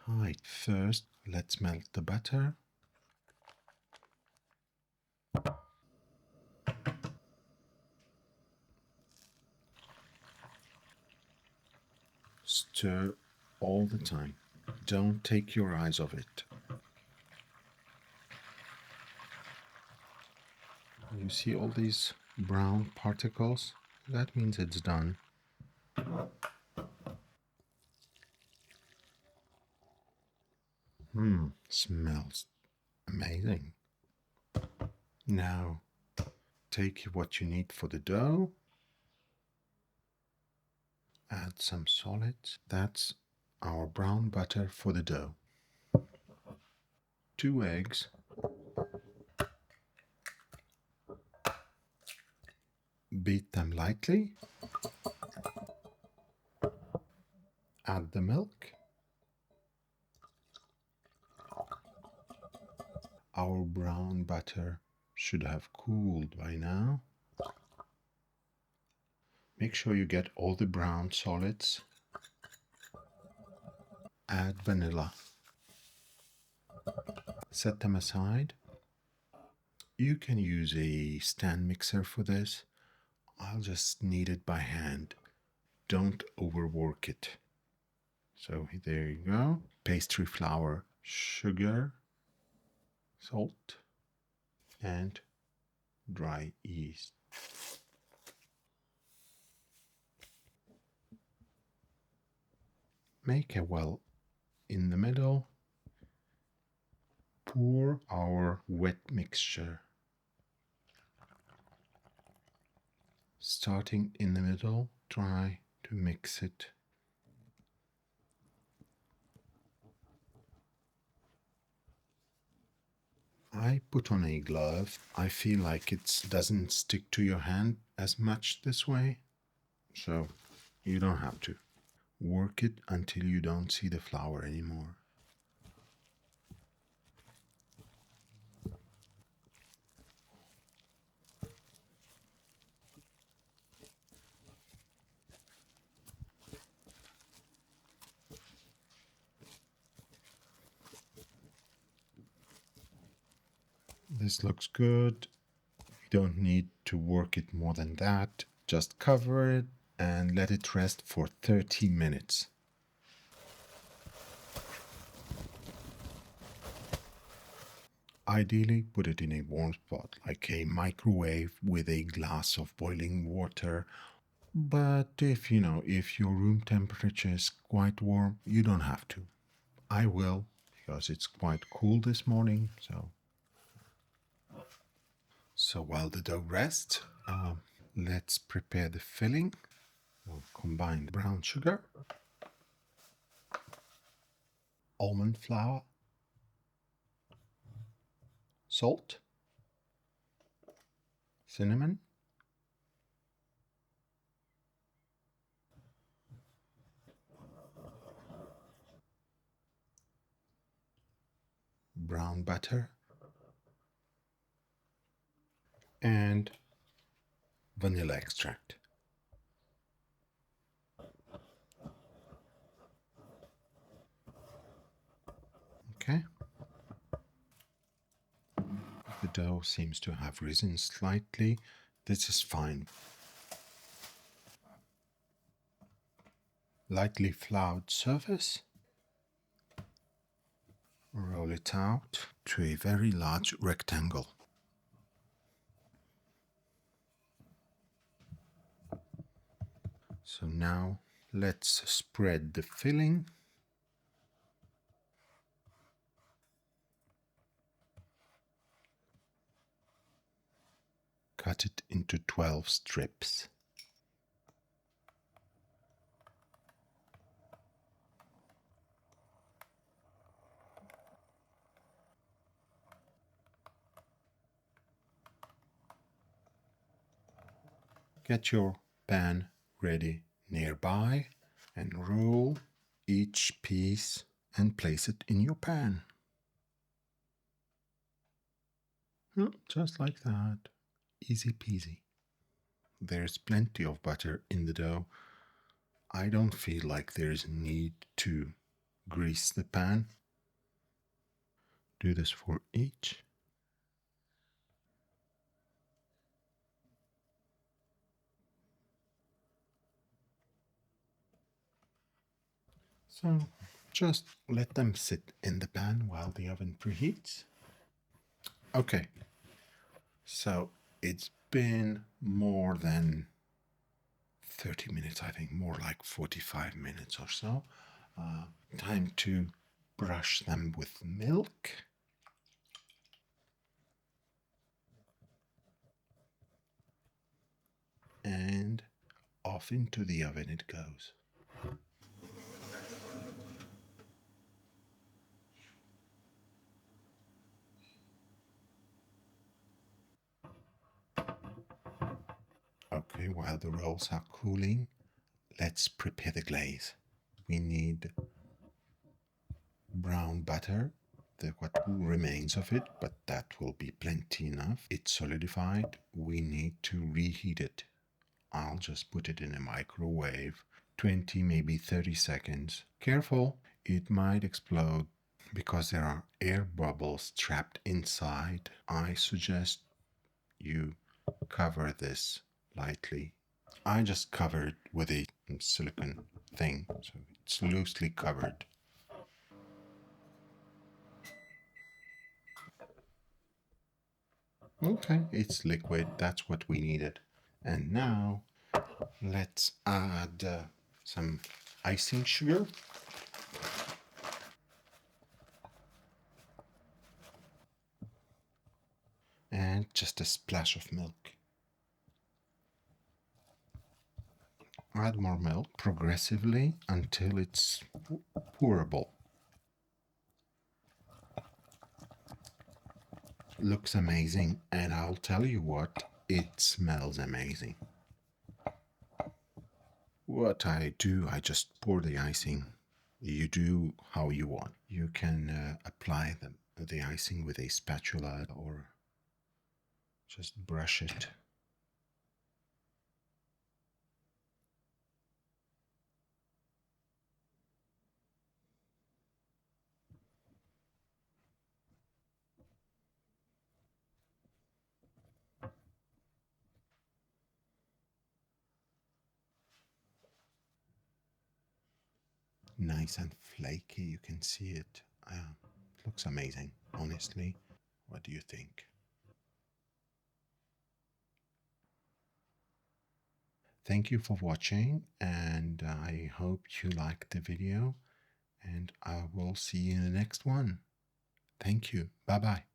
Right, first let's melt the butter. Stir all the time. Don't take your eyes off it. You see all these brown particles? That means it's done. Smells amazing. Now take what you need for the dough. Add some solids. That's our brown butter for the dough. 2 eggs. Beat them lightly. Add the milk. Our brown butter should have cooled by now. Make sure you get all the brown solids. Add vanilla. Set them aside. You can use a stand mixer for this. I'll just knead it by hand. Don't overwork it. So there you go. Pastry flour, sugar, salt, and dry yeast. Make a well in the middle. Pour our wet mixture. Starting in the middle, try to mix it. I put on a glove. I feel like it doesn't stick to your hand as much this way, so you don't have to. Work it until you don't see the flour anymore. This looks good. You don't need to work it more than that. Just cover it and let it rest for 30 minutes. Ideally, put it in a warm spot, like a microwave with a glass of boiling water. But if your room temperature is quite warm, you don't have to. I will, because it's quite cool this morning. So while the dough rests, let's prepare the filling. We'll combine brown sugar, almond flour, salt, cinnamon, brown butter, and vanilla extract. Okay. The dough seems to have risen slightly. This is fine. Lightly floured surface. Roll it out to a very large rectangle. So now let's spread the filling. Cut it into 12 strips. Get your pan ready nearby and roll each piece and place it in your pan. Just like that. Easy peasy. There's plenty of butter in the dough. I don't feel like there's a need to grease the pan. Do this for each. So just let them sit in the pan while the oven preheats. Okay, so it's been more than 30 minutes, I think, more like 45 minutes or so. Time to brush them with milk. And off into the oven it goes. Okay, while the rolls are cooling, let's prepare the glaze. We need brown butter, what remains of it, but that will be plenty enough. It's solidified. We need to reheat it. I'll just put it in a microwave, 20, maybe 30 seconds. Careful, it might explode because there are air bubbles trapped inside. I suggest you cover this lightly. I just covered with a silicone thing, so it's loosely covered. Okay, it's liquid, that's what we needed. And now let's add some icing sugar. And just a splash of milk. Add more milk progressively until it's pourable. Looks amazing, and I'll tell you what, it smells amazing. What I do, I just pour the icing. You do how you want. You can apply the icing with a spatula or just brush it. Nice and flaky, you can see it. Looks amazing, honestly. What do you think? Thank you for watching, and I hope you liked the video, and I will see you in the next one. Thank you. Bye bye.